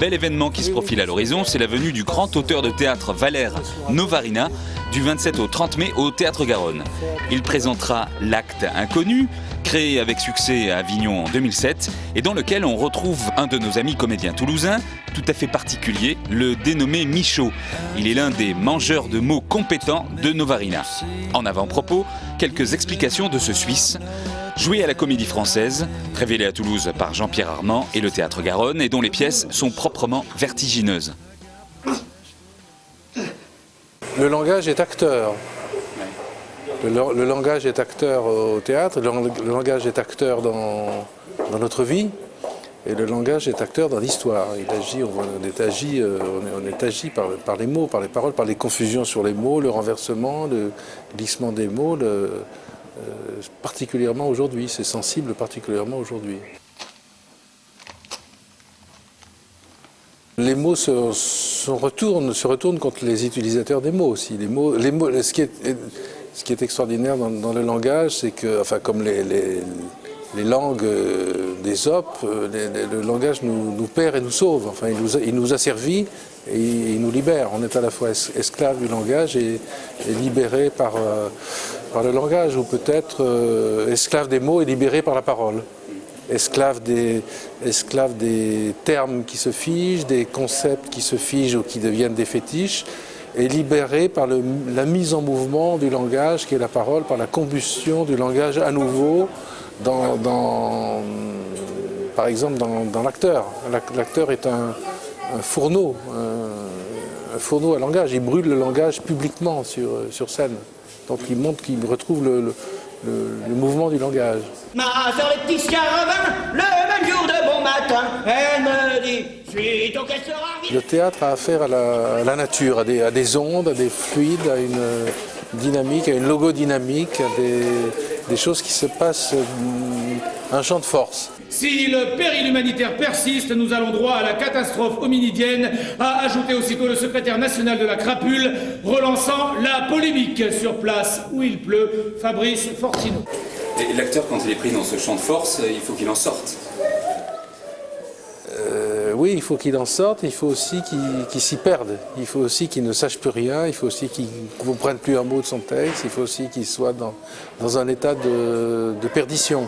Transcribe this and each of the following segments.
Bel événement qui se profile à l'horizon, c'est la venue du grand auteur de théâtre Valère Novarina du 27 au 30 mai au Théâtre Garonne. Il présentera L'Acte Inconnu, créé avec succès à Avignon en 2007 et dans lequel on retrouve un de nos amis comédiens toulousains tout à fait particulier, le dénommé Michaud. Il est l'un des mangeurs de mots compétents de Novarina. En avant-propos, quelques explications de ce Suisse. Joué à la Comédie Française, révélé à Toulouse par Jean-Pierre Armand et le Théâtre Garonne, et dont les pièces sont proprement vertigineuses. Le langage est acteur. Le langage est acteur au théâtre, le langage est acteur dans notre vie, et le langage est acteur dans l'histoire. On est agi par les mots, par les paroles, par les confusions sur les mots, le renversement, le glissement des mots, particulièrement aujourd'hui, c'est sensible particulièrement aujourd'hui. Les mots se retournent contre les utilisateurs des mots aussi. Ce qui est extraordinaire dans le langage, c'est que, enfin, comme les langues d'Ésope, le langage nous perd et nous sauve. Enfin, il nous asservit et il nous libère. On est à la fois esclave du langage et libéré par le langage, ou peut-être esclave des mots et libéré par la parole. Esclave des termes qui se figent, des concepts qui se figent ou qui deviennent des fétiches, et libéré par la mise en mouvement du langage, qui est la parole, par la combustion du langage à nouveau, par exemple dans l'acteur. L'acteur est un fourneau à langage. Il brûle le langage publiquement sur scène. Donc il montre qu'il retrouve le mouvement du langage. Ma soeur les petits scarabins, le même jour de bon matin, elle me dit, suis donc elle sera... Le théâtre a affaire à la nature, à des ondes, à des fluides, à une dynamique, à une logodynamique, à des choses qui se passent, un champ de force. Si le péril humanitaire persiste, nous allons droit à la catastrophe hominidienne, a ajouté aussitôt le secrétaire national de la crapule, relançant la polémique sur place où il pleut, Fabrice Fortino. Et l'acteur, quand il est pris dans ce champ de force, il faut qu'il en sorte. Oui, il faut qu'il en sorte, il faut aussi qu'il s'y perde. Il faut aussi qu'il ne sache plus rien, il faut aussi qu'il ne comprenne plus un mot de son texte, il faut aussi qu'il soit dans un état de perdition.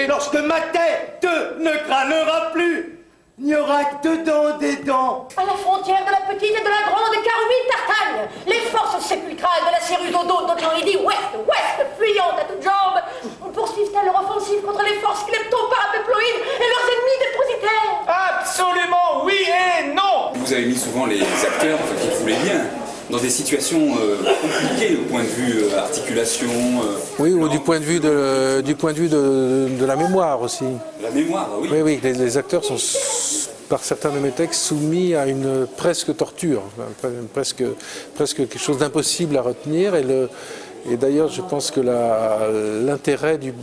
Lorsque ma tête ne crânera plus, il n'y aura que dedans des dents. À la frontière de la petite et de la grande Caroline Tartagne, les forces sépulcrales de la Cérusodo d'Otlanidi, ouest, fuyantes à toutes jambes, poursuivent-elles leur offensive contre les forces klepto-parapéploïdes et leurs ennemis dépositaires? Absolument oui et non. Vous avez mis souvent les acteurs, qui voulaient bien, dans des situations compliquées au point de vue articulation. Oui, ou du point de vue de la mémoire aussi. La mémoire, oui. Oui, les acteurs sont, par certains de mes textes, soumis à une presque torture, presque quelque chose d'impossible à retenir. Et d'ailleurs, je pense que l'intérêt du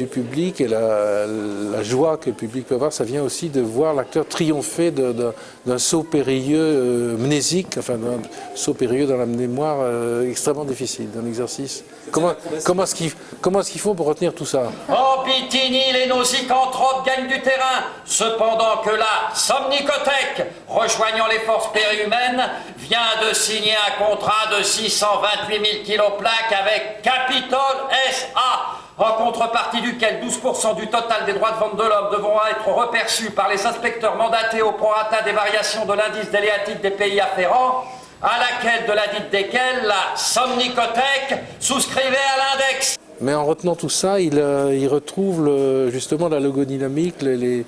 public et la joie que le public peut avoir, ça vient aussi de voir l'acteur triompher d'un saut périlleux mnésique, enfin d'un saut périlleux dans la mémoire extrêmement difficile, d'un exercice. Comment est-ce qu'ils font pour retenir tout ça? En Bithynie, les nausicantropes gagnent du terrain, cependant que la Somnicothèque, rejoignant les forces périhumaines, vient de signer un contrat de 628 000 kilos plaques avec Capitol S.A., en contrepartie duquel 12% du total des droits de vente de l'homme devront être reperçus par les inspecteurs mandatés au prorata des variations de l'indice déléatique des pays afférents, à laquelle de la dite desquels la Somnicothèque souscrivait à l'index. Mais en retenant tout ça, il retrouve justement la logodynamique, les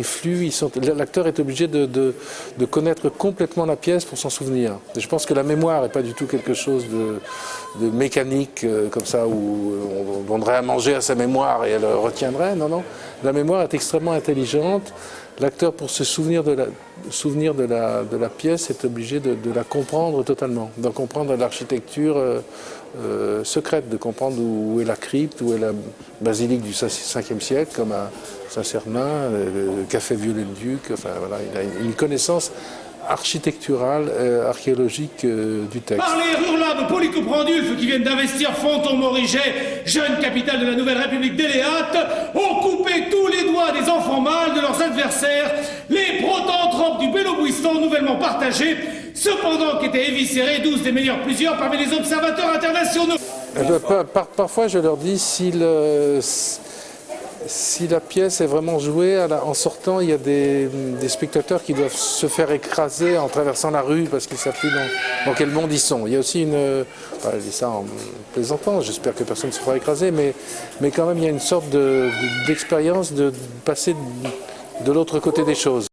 flux. L'acteur est obligé de connaître complètement la pièce pour s'en souvenir. Et je pense que la mémoire n'est pas du tout quelque chose de mécanique, comme ça, où on donnerait à manger à sa mémoire et elle retiendrait. Non, non. La mémoire est extrêmement intelligente. L'acteur, pour se souvenir de la pièce, est obligé de la comprendre totalement, d'en comprendre l'architecture secrète, de comprendre où est la crypte, où est la basilique du 5e siècle, comme à Saint-Sernin, le café Viollet-le-Duc. Enfin, voilà, il a une connaissance architecturale, archéologique du texte. Par les hurlables Polycoprandulphes qui viennent d'investir Fonton-Moriget, jeune capitale de la nouvelle République d'Éléate, ont coupé tous les doigts des enfants mâles de leurs adversaires, les protanthropes du Bélobouistan nouvellement partagés, cependant qu'étaient éviscérés 12 des meilleurs plusieurs parmi les observateurs internationaux. Parfois je leur dis si la pièce est vraiment jouée, en sortant, il y a des spectateurs qui doivent se faire écraser en traversant la rue parce qu'ils ne savent plus dans quel monde ils sont. Il y a aussi je dis ça en plaisantant, j'espère que personne ne se fera écraser, mais quand même il y a une sorte d'expérience de passer de l'autre côté des choses.